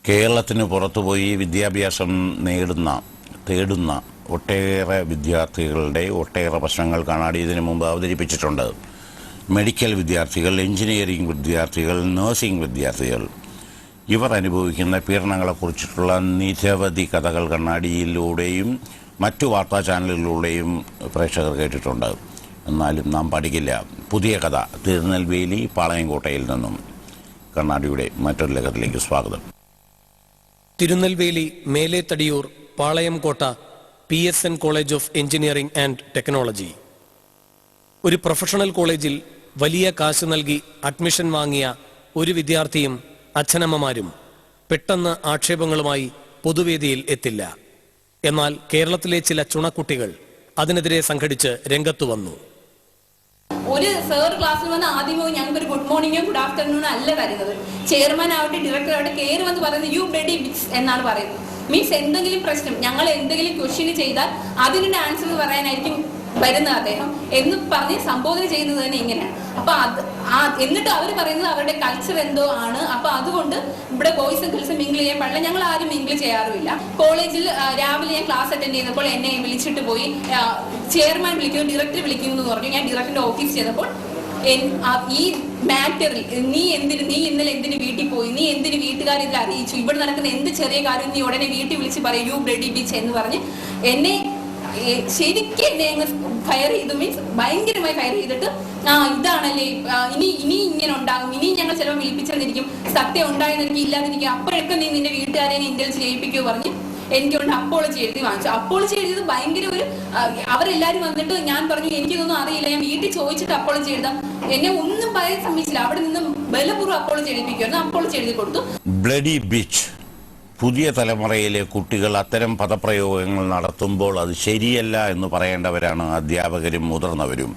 കേരളത്തിന് പുറത്തുപോയി വിദ്യാഭ്യാസം തേടുന്ന ഒട്ടേറെ വിദ്യാർത്ഥികളുടെ ഒട്ടേറെ പ്രശ്നങ്ങൾ കണ്ണാടി ഇതിനു മുമ്പ് അവതരിപ്പിച്ചിട്ടുണ്ട്. മെഡിക്കൽ വിദ്യാർത്ഥികൾ, എഞ്ചിനീയറിംഗ് വിദ്യാർത്ഥികൾ, നഴ്സിംഗ് വിദ്യാർത്ഥികൾ ഇവർ അനുഭവിക്കുന്ന പീഡനങ്ങളെക്കുറിച്ചിട്ടുള്ള നിരവധി കഥകൾ കണ്ണാടിയിലൂടെയും മറ്റു വാർത്താ ചാനലുകളിലൂടെയും പ്രേക്ഷകർ കേട്ടിട്ടുണ്ട്. എന്നാലും നാം പഠിക്കില്ല. പുതിയ കഥ തിരുനെൽവേലി പാളയംകോട്ടയിൽ നിന്നും. കണ്ണാടിയുടെ മറ്റൊരു ലേഖനത്തിലേക്ക് സ്വാഗതം. Tirunelveli Melathadiyur Palayamkottai PSN college of engineering and technology. ഒരു പ്രൊഫഷണൽ കോളേജിൽ വലിയ കാശ് നൽകി അഡ്മിഷൻ വാങ്ങിയ ഒരു വിദ്യാർത്ഥിയും അച്ഛനമ്മമാരും പെട്ടെന്ന് ആക്ഷേപങ്ങളുമായി പൊതുവേദിയിൽ എത്തില്ല. എന്നാൽ കേരളത്തിലെ ചില ചുണക്കുട്ടികൾ അതിനെതിരെ സംഘടിച്ച് രംഗത്തു വന്നു. ഒരു സർ ക്ലാസ്സിൽ വന്ന് ആദ്യമോ ഞങ്ങൾക്ക് ഒരു ഗുഡ് മോർണിംഗോ ഗുഡ് ആഫ്റ്റർനൂണോ അല്ല തരുന്നത്. ചെയർമാൻ ആവട്ടെ ഡയറക്ടർ ആവട്ടെ കയറി വന്ന് പറയുന്നത് യു ബ്ലഡി ബിറ്റ്സ് എന്നാണ് പറയുന്നത്. മീൻസ് എന്തെങ്കിലും പ്രശ്നം ഞങ്ങൾ എന്തെങ്കിലും ക്വസ്റ്റ്യൻ ചെയ്താൽ അതിനുള്ള ആൻസർ പറയാനായിരിക്കും വരുന്നത് അദ്ദേഹം എന്ന് പറഞ്ഞ് സംബോധന ചെയ്യുന്നത് തന്നെ ഇങ്ങനെയാണ്. അപ്പൊ എന്നിട്ട് അവർ പറയുന്നത് അവരുടെ കൾച്ചർ എന്തോ ആണ്. അപ്പൊ അതുകൊണ്ട് ഇവിടെ ബോയ്സും ഗേൾസും മിങ്കിൾ ചെയ്യാൻ പാടില്ല. ഞങ്ങൾ ആരും മിങ്കിൾ ചെയ്യാറുമില്ല. കോളേജിൽ രാവിലെ ഞാൻ ക്ലാസ് അറ്റൻഡ് ചെയ്തപ്പോൾ എന്നെ വിളിച്ചിട്ട് പോയി ചെയർമാൻ വിളിക്കുന്നു, ഡയറക്ടർ വിളിക്കുന്നു എന്ന് പറഞ്ഞു. ഞാൻ ഡയറക്ടറിന്റെ ഓഫീസ് ചെയ്തപ്പോൾ ഈ മാറ്ററിൽ നീ ഇന്നലെ എന്തിന് വീട്ടിൽ പോയി, നീ എന്തിന് വീട്ടുകാരെ ഇതിൽ അറിയിച്ചു, ഇവിടെ നടക്കുന്ന എന്ത് ചെറിയ കാര്യം നീ ഉടനെ വീട്ടിൽ വിളിച്ച് പറയൂ യു ബ്ലഡി ബിച്ച് എന്ന് പറഞ്ഞ് എന്നെ ശരിക്കും എന്നെ അങ്ങ് ഫയർ ചെയ്തു. മീൻസ് ഭയങ്കരമായി ഫയർ ചെയ്തിട്ട് ഇതാണല്ലേ ഇനി ഇങ്ങനെ ഉണ്ടാകും, ഇനി ഞങ്ങൾ ചിലപ്പോൾ വിളിപ്പിച്ചെന്നിരിക്കും, സത്യം ഉണ്ടായെന്നിരിക്കും ഇല്ലാതിരിക്കും, അപ്പോഴൊക്കെ നീ നിന്റെ വീട്ടുകാരെ ഇന്റലിജ് ചെയ്യിപ്പിക്കുമോ പറഞ്ഞ് എനിക്കൊണ്ട് അപ്പോളജി എഴുതി വാങ്ങിച്ചു. അപ്പോളജി എഴുതിയത് ഭയങ്കര ഒരു അവരെല്ലാരും വന്നിട്ട് ഞാൻ പറഞ്ഞു എനിക്കിതൊന്നും അറിയില്ല, ഞാൻ വീട്ടിൽ ചോദിച്ചിട്ട് അപ്പോളജി എഴുതാം. എന്നെ ഒന്നും പറയാൻ സമ്മതിച്ചില്ല. അവിടെ നിന്ന് ബലപൂർവ്വം അപ്പോളജി എഴുതിപ്പിക്കുമായിരുന്നു. അപ്പോളജി എഴുതി കൊടുത്തു. Bloody bitch. പുതിയ തലമുറയിലെ കുട്ടികൾ അത്തരം പദപ്രയോഗങ്ങൾ നടത്തുമ്പോൾ അത് ശരിയല്ല എന്ന് പറയേണ്ടവരാണ് അധ്യാപകരും മുതിർന്നവരും.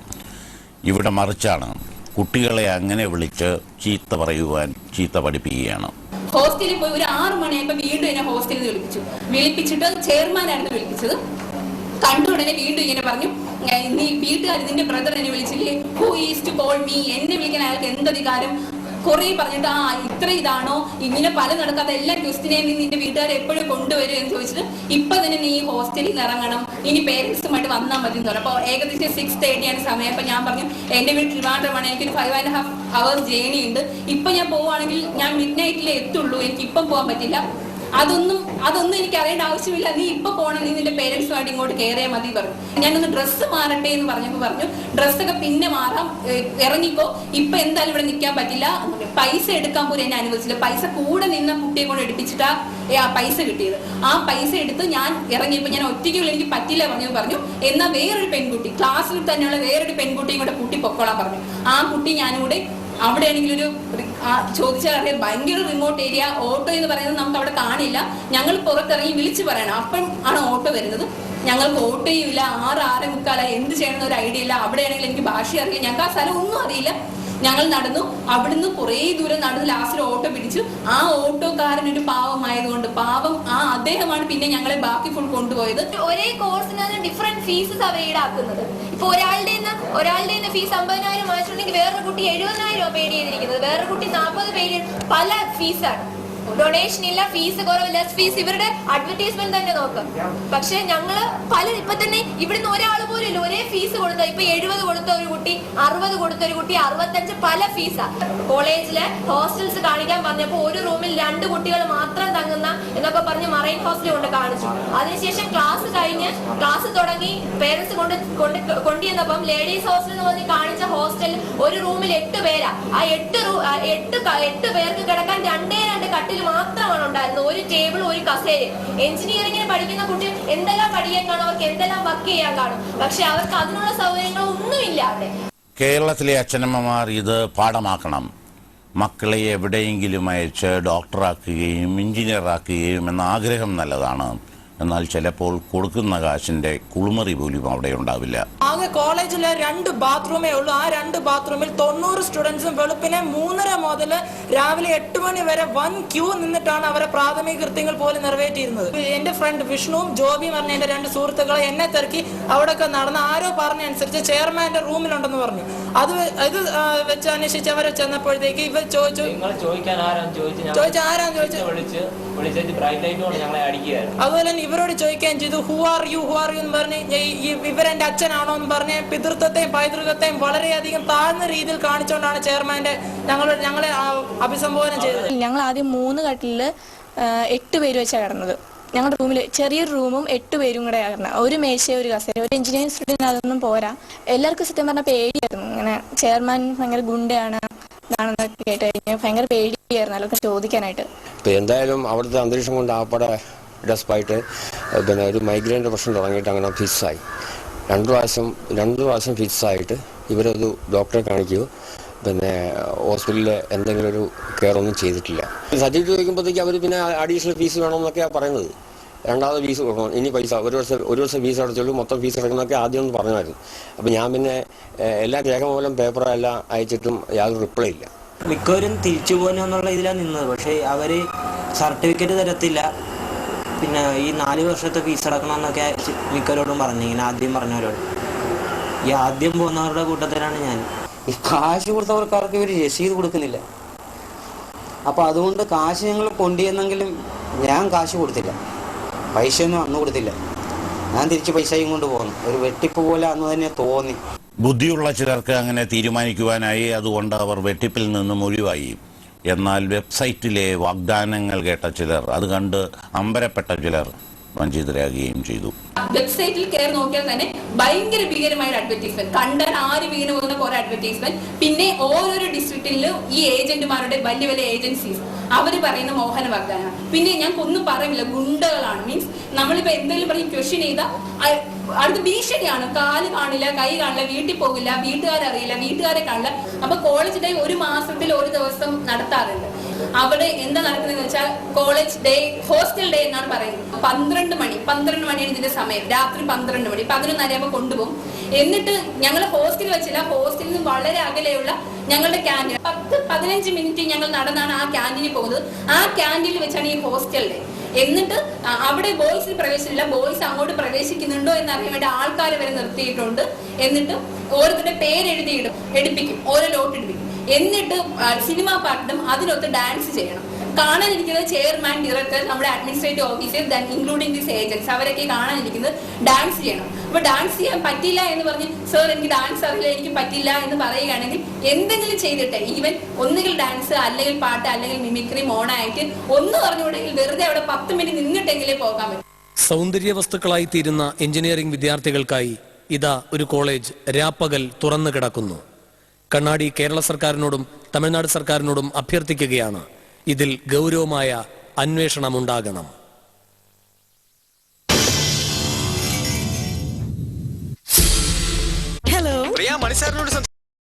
ഇവിടെ മറിച്ചാണ്. കുട്ടികളെ അങ്ങനെ വിളിച്ച് ചീത്ത പറയുവാൻ, ചീത്ത പഠിപ്പിക്കുകയാണ്. ഹോസ്റ്റലിൽ പോയി ഒരു 6 മണിയായപ്പോൾ വീണ്ടും എന്നെ ഹോസ്റ്റലിൽ വിളിപ്പിച്ചിട്ട് ചെയർമാനായിരുന്നു വിളിപ്പിച്ചത്. കണ്ട ഉടനെ വീണ്ടും ഇങ്ങനെ പറഞ്ഞു നീ വീട്ടുകാർ നിന്റെ ബ്രദർ എന്നെ വിളിച്ചില്ലേ, who is to call me, എന്നെ വിളിക്കാൻ അയാൾക്ക് എന്തധികാരം, കുറെ പറഞ്ഞിട്ട് ഇത്ര ഇതാണോ, ഇങ്ങനെ പല നടക്കാത്ത എല്ലാ ക്വസ്റ്റിനെയും നീ നിന്റെ വീട്ടുകാരെ എപ്പോഴും കൊണ്ടുവരും എന്ന് ചോദിച്ചിട്ട് ഇപ്പൊ തന്നെ നീ ഹോസ്റ്റലിൽ നിന്ന് ഇറങ്ങണം, ഇനി പേരൻസുമായിട്ട് വന്നാൽ മതി എന്ന് പറഞ്ഞു. അപ്പോൾ ഏകദേശം 6:30 ആണ് സമയം. അപ്പൊ ഞാൻ പറഞ്ഞു എന്റെ വീട്ടിൽ ട്രിവാൻഡ്രമാണ്, എനിക്കൊരു 5.5 hours ജേണി ഉണ്ട്. ഇപ്പൊ ഞാൻ പോവുകയാണെങ്കിൽ ഞാൻ മിഡ് നൈറ്റിലേ എത്തുള്ളൂ, എനിക്ക് ഇപ്പം പോകാൻ പറ്റില്ല. അതൊന്നും എനിക്ക് അറിയേണ്ട ആവശ്യമില്ല, നീ ഇപ്പൊ പോകണം, നീ നിന്റെ പേരൻസുമായിട്ട് ഇങ്ങോട്ട് കയറിയാൽ മതി പറഞ്ഞു. ഞാനൊന്ന് ഡ്രസ്സ് മാറട്ടെ എന്ന് പറഞ്ഞു ഡ്രസ്സൊക്കെ പിന്നെ മാറാം, ഇറങ്ങിക്കോ, ഇപ്പൊ എന്തായാലും ഇവിടെ നിൽക്കാൻ പറ്റില്ല. പൈസ എടുക്കാൻ പോലും എന്നെ അനുവദിച്ചില്ല. പൈസ കൂടെ നിന്ന കുട്ടിയെ കൊണ്ട് എടുപ്പിച്ചിട്ടാ പൈസ കിട്ടിയത്. ആ പൈസ എടുത്ത് ഞാൻ ഇറങ്ങിയപ്പോ ഞാൻ ഒറ്റയ്ക്കുള്ള എനിക്ക് പറ്റില്ല പറഞ്ഞു. എന്നാൽ വേറൊരു പെൺകുട്ടി, ക്ലാസ്സിൽ തന്നെയുള്ള വേറൊരു പെൺകുട്ടിയും കൂടെ കൂട്ടി പൊക്കോളാൻ പറഞ്ഞു. ആ കുട്ടി ഞാനും കൂടെ അവിടെ ആണെങ്കിൽ ഒരു ചോദിച്ചാൽ അറിയാം ഭയങ്കര റിമോട്ട് ഏരിയ, ഓട്ടോ എന്ന് പറയുന്നത് നമുക്ക് അവിടെ കാണില്ല. ഞങ്ങൾ പുറത്തിറങ്ങി വിളിച്ചു പറയണം, അപ്പം ആണ് ഓട്ടോ വരുന്നത്. ഞങ്ങൾക്ക് ഓട്ടോയും ഇല്ല, 6-6:45 എന്ത് ചെയ്യണമെന്ന് ഒരു ഐഡിയ ഇല്ല. അവിടെ ആണെങ്കിൽ എനിക്ക് ഭാഷ അറിയില്ല, ഞങ്ങൾക്ക് ആ സ്ഥലം ഒന്നും അറിയില്ല. ഞങ്ങൾ നടന്നു, അവിടുന്ന് കുറേ ദൂരം നടന്ന് ലാസ്റ്റിൽ ഓട്ടോ പിടിച്ചു. ആ ഓട്ടോക്കാരൻ ഒരു പാവമായതുകൊണ്ട് അദ്ദേഹമാണ് പിന്നെ ഞങ്ങളെ ബാക്കി ഫുൾ കൊണ്ടുപോയത്. ഒരേ കോഴ്സിന് ഡിഫറെന്റ് ഫീസസ് അവർ ഈടാക്കുന്നത്. ഇപ്പൊ ഒരാളുടെ ഫീസ് 50,000 വാങ്ങിച്ചിട്ടുണ്ടെങ്കിൽ വേറൊരു കുട്ടി 70,000 പേ ചെയ്തിരിക്കുന്നത്, വേറൊരു കുട്ടി 40 പേ ചെയ്ത് പല ഫീസാണ്. ഡൊണേഷൻ ഇല്ല, ഫീസ് കുറവ്, ലെസ് ഫീസ്, ഇവരുടെ അഡ്വർടൈസ്മെന്റ് തന്നെ നോക്കാം. പക്ഷെ ഞങ്ങള് ഇപ്പൊ തന്നെ ഇവിടുന്ന് ഒരാൾ പോലും ഇല്ല ഒരേ ഫീസ് കൊടുത്ത. ഇപ്പൊ 70 കൊടുത്ത ഒരു കുട്ടി, 60 കൊടുത്ത ഒരു കുട്ടി, 65 പല ഫീസാ. കോളേജിലെ ഹോസ്റ്റൽസ് കാണിക്കാൻ പറഞ്ഞപ്പോ ഒരു റൂമിൽ 2 കുട്ടികൾ മാത്രം തങ്ങുന്ന എന്നൊക്കെ പറഞ്ഞ് മറൈൻ ഹോസ്റ്റൽ കൊണ്ട് കാണിച്ചു. അതിനുശേഷം ക്ലാസ് തുടങ്ങി പേരൻസ് കൊണ്ടുവന്നപ്പം ലേഡീസ് ഹോസ്റ്റൽ എന്ന് പറഞ്ഞ് കാണിച്ച ഹോസ്റ്റൽ ഒരു റൂമിൽ 8 പേരാ. ആ 8 പേർക്ക് കിടക്കാൻ 2 കട്ടിൽ മാത്രമാണ് ഉണ്ടായിരുന്നത്. ഒരു ടേബിൾ, ഒരു കസേര. എഞ്ചിനീയറിംഗിന് പഠിക്കുന്ന കുട്ടി എന്തെല്ലാം പഠിക്കാൻ കാണും, അവർക്ക് എന്തെല്ലാം വർക്ക് ചെയ്യാൻ കാണും. പക്ഷെ അവർക്ക് അതിനുള്ള സൗകര്യങ്ങളൊന്നുമില്ല അവിടെ. കേരളത്തിലെ അച്ഛനമ്മമാർ ഇത് പാഠമാക്കണം. മക്കളെ എവിടെയെങ്കിലും അയച്ച് ഡോക്ടറാക്കുകയും എഞ്ചിനീയറാക്കുകയും എന്ന ആഗ്രഹം നല്ലതാണ്. എന്നാൽ ചിലപ്പോൾ കൊടുക്കുന്ന കാശിന്റെ കുളിമറി പോലും അവിടെ ഉണ്ടാവില്ല. ആകെ കോളേജിലെ 2 ബാത്റൂമേ ഉള്ളൂ. ആ 2 ബാത്റൂമിൽ 90 സ്റ്റുഡൻസും വെളുപ്പിനെ 3:30 മുതൽ രാവിലെ 8 മണി വരെ വൻ ക്യൂ നിന്നിട്ടാണ് അവരെ പ്രാഥമിക കൃത്യങ്ങൾ പോലും നിറവേറ്റിയിരുന്നത്. എന്റെ ഫ്രണ്ട് വിഷ്ണുവും ജോബിയും പറഞ്ഞ എന്റെ 2 സുഹൃത്തുക്കളെ എന്നെ തിരക്കി അവിടെയൊക്കെ നടന്ന് ആരോ പറഞ്ഞനുസരിച്ച് ചെയർമാന്റെ റൂമിലുണ്ടെന്ന് പറഞ്ഞു. അത് വെച്ച് അന്വേഷിച്ച് അവരെ ചെന്നപ്പോഴത്തേക്ക് ഇവർ ചോദിച്ചു അതുപോലെ തന്നെ ഇവരോട് ചോദിക്കുകയും ചെയ്തു ഹു ആർ യു എന്ന് പറഞ്ഞ് ഇവരെന്റെ അച്ഛനാണോ എന്ന് പറഞ്ഞ് പിതൃത്വത്തെയും പൈതൃകത്തെയും വളരെയധികം താഴ്ന്ന രീതിയിൽ കാണിച്ചുകൊണ്ടാണ് ചെയർമാന്റെ ഞങ്ങളെ അഭിസംബോധന ചെയ്തത്. ഞങ്ങൾ ആദ്യം 3 കട്ടിലിൽ 8 പേര് വെച്ചാണ് കിടന്നത്. ഞങ്ങളുടെ റൂമിൽ ചെറിയൊരു റൂമും 8 പേരും കൂടെ ആയിരുന്നു. ഒരു മേശ, ഒരു കസേര. ഒരു എഞ്ചിനീയറിംഗ് സ്റ്റുഡൻറ്റ് അതൊന്നും പോരാ. എല്ലാവർക്കും സത്യം പറഞ്ഞാൽ പേടിയായിരുന്നു. ഇങ്ങനെ ചെയർമാൻ ഭയങ്കര ഗുണ്ടയാണ് ഇതാണെന്നൊക്കെ കേട്ട് കഴിഞ്ഞാൽ ഭയങ്കര പേടിയായിരുന്നു എല്ലാവർക്കും ചോദിക്കാനായിട്ട്. ഇപ്പം എന്തായാലും അവിടുത്തെ അന്തരീക്ഷം കൊണ്ട് ആപ്പടെ ഡെസ്പായിട്ട് പിന്നെ ഒരു മൈഗ്രെയിൻ്റെ പ്രശ്നം തുടങ്ങിയിട്ട് അങ്ങനെ ഫിക്സായി. 2 പ്രാവശ്യം ഫിക്സായിട്ട് ഇവരൊരു ഡോക്ടറെ കാണിക്കുകയോ പിന്നെ ഹോസ്പിറ്റലിൽ എന്തെങ്കിലും ഒരു കെയർ ഒന്നും ചെയ്തിട്ടില്ല. സർട്ടിഫിക്കറ്റ് ചോദിക്കുമ്പോഴത്തേക്ക് അവർ പിന്നെ അഡീഷണൽ ഫീസ് വേണമെന്നൊക്കെയാണ് പറയുന്നത്. 2ാമത് ഫീസ് കൊടുക്കണം, ഇനി പൈസ ഒരു വർഷം ഫീസ് അടച്ചുള്ളൂ, മൊത്തം ഫീസ് അടക്കുന്നതൊക്കെ ആദ്യം ഒന്ന് പറഞ്ഞായിരുന്നു. അപ്പം ഞാൻ പിന്നെ എല്ലാ രേഖമൂലം പേപ്പറെല്ലാം അയച്ചിട്ടും യാതൊരു റിപ്ലൈ ഇല്ല. മിക്കവരും തിരിച്ചു പോകാനെന്നുള്ള ഇതിലാണ് നിന്നത്. പക്ഷേ അവർ സർട്ടിഫിക്കറ്റ് തരത്തില്ല. പിന്നെ ഈ 4 വർഷത്തെ ഫീസ് അടക്കണമെന്നൊക്കെ മിക്കവരോടും പറഞ്ഞു. ഇങ്ങനെ ആദ്യം പറഞ്ഞവരോട് ഈ ആദ്യം പോകുന്നവരുടെ കൂട്ടത്തിലാണ് ഞാൻ. ഈ കാശ് കൊടുത്തവർക്കാർക്ക് ഇവർ രസീത് കൊടുക്കുന്നില്ല. അപ്പോൾ അതുകൊണ്ട് കാശ് ഞങ്ങൾ കൊണ്ടുവന്നെങ്കിലും ഞാൻ കാശ് കൊടുത്തില്ല, പൈസയൊന്നും അന്ന് കൊടുത്തില്ല. ഞാൻ തിരിച്ച് പൈസയും കൊണ്ട് പോകുന്നു. ഒരു വെട്ടിപ്പ് പോലെ അന്ന് തന്നെ തോന്നി. ബുദ്ധിയുള്ള ചിലർക്ക് അങ്ങനെ തീരുമാനിക്കുവാനായി. അതുകൊണ്ട് അവർ വെട്ടിപ്പിൽ നിന്നും ഒഴിവായി. എന്നാൽ വെബ്സൈറ്റിലെ വാഗ്ദാനങ്ങൾ കേട്ട ചിലർ, അത് കണ്ട് അമ്പരപ്പെട്ട ചിലർ വഞ്ചിതരാകുകയും ചെയ്തു. വെബ്സൈറ്റിൽ കയറി നോക്കിയാൽ തന്നെ ഭയങ്കര ഭീകരമായ അഡ്വർടൈസ്മെന്റ്, കണ്ടാൽ ആര് വീണ് പോകുന്ന കുറെ അഡ്വർടൈസ്മെന്റ്. പിന്നെ ഓരോരോ ഡിസ്ട്രിക്റ്റിലും ഈ ഏജന്റുമാരുടെ വലിയ വലിയ ഏജൻസീസ് അവര് പറയുന്ന മോഹന വാഗ്ദാനമാണ്. പിന്നെ ഞങ്ങൾക്ക് ഒന്നും പറയില്ല, ഗുണ്ടകളാണ്. മീൻസ് നമ്മളിപ്പോ എന്തെങ്കിലും പറഞ്ഞ് ക്വസ്റ്റ്യൻ ചെയ്താൽ അടുത്ത ഭീഷണിയാണ്. കാല് കാണില്ല, കൈ കാണില്ല, വീട്ടിൽ പോകില്ല, വീട്ടുകാരറിയില്ല, വീട്ടുകാരെ കാണില്ല. അപ്പൊ കോളേജ് ഡേ 1 മാസത്തിൽ 1 ദിവസം നടത്താറുണ്ട്. അവിടെ എന്താ നടക്കുന്നതെന്ന് വെച്ചാൽ കോളേജ് ഡേ, ഹോസ്റ്റൽ ഡേ എന്നാണ് പറയുന്നത്. 12 മണിയാണ് ഇതിന്റെ സമയം. രാത്രി 12 മണി 11:30 കൊണ്ടുപോകും. എന്നിട്ട് ഞങ്ങൾ ഹോസ്റ്റലിൽ വെച്ചില്ല, ഹോസ്റ്റലിൽ നിന്ന് വളരെ അകലെയുള്ള ഞങ്ങളുടെ ക്യാൻറ്റീൻ 10-15 മിനിറ്റ് ഞങ്ങൾ നടന്നാണ് ആ ക്യാൻറ്റീനിൽ പോകുന്നത്. ആ ക്യാൻറ്റീനിൽ വെച്ചാണ് ഈ ഹോസ്റ്റൽ ഡേ. എന്നിട്ട് അവിടെ ബോയ്സിൽ പ്രവേശനമില്ല, ബോയ്സ് അങ്ങോട്ട് പ്രവേശിക്കുന്നുണ്ടോ എന്നറിയാൻ വേണ്ടി ആൾക്കാർ വരെ നിർത്തിയിട്ടുണ്ട്. എന്നിട്ട് ഓരോരുത്തരുടെ പേര് എടുപ്പിക്കും, ഓരോ ലോട്ട് എടുപ്പിക്കും. എന്നിട്ട് സിനിമാ പാട്ടും അതിനൊത്ത് ഡാൻസ് ചെയ്യണം. കാണാനിരിക്കുന്നത് ചെയർമാൻ, ഡയറക്ടർ, നമ്മുടെ administrative officer, then including this agents, അവരൊക്കെ കാണാനിരിക്കുന്നത് ഡാൻസ് ചെയ്യണം. അപ്പൊ ഡാൻസ് ചെയ്യാൻ പറ്റില്ല എന്ന് പറഞ്ഞ് സർ എനിക്ക് ഡാൻസ് അറിയില്ല, എനിക്ക് പറ്റില്ല എന്ന് പറയുകയാണെങ്കിൽ എന്തെങ്കിലും ചെയ്തിട്ട്, ഈവൻ ഒന്നുകിൽ ഡാൻസ് അല്ലെങ്കിൽ പാട്ട് അല്ലെങ്കിൽ മിമിക്രി മോണായിട്ട് ഒന്ന് പറഞ്ഞുകൂടെങ്കിൽ വെറുതെ അവിടെ 10 മിനിറ്റ് നിന്നിട്ടെങ്കിലേ പോകാൻ പറ്റും. സൗന്ദര്യ വസ്തുക്കളായി തീരുന്ന എഞ്ചിനീയറിംഗ് വിദ്യാർത്ഥികൾക്കായി ഇതാ ഒരു കോളേജ് രാപ്പകൽ തുറന്നു കിടക്കുന്നു. കണ്ണാടി കേരള സർക്കാരിനോടും തമിഴ്നാട് സർക്കാരിനോടും അഭ്യർത്ഥിക്കുകയാണ്, ഇതിൽ ഗൗരവമായ അന്വേഷണമുണ്ടാകണം. ഹലോ, പ്രിയ മണി സാറിനോട്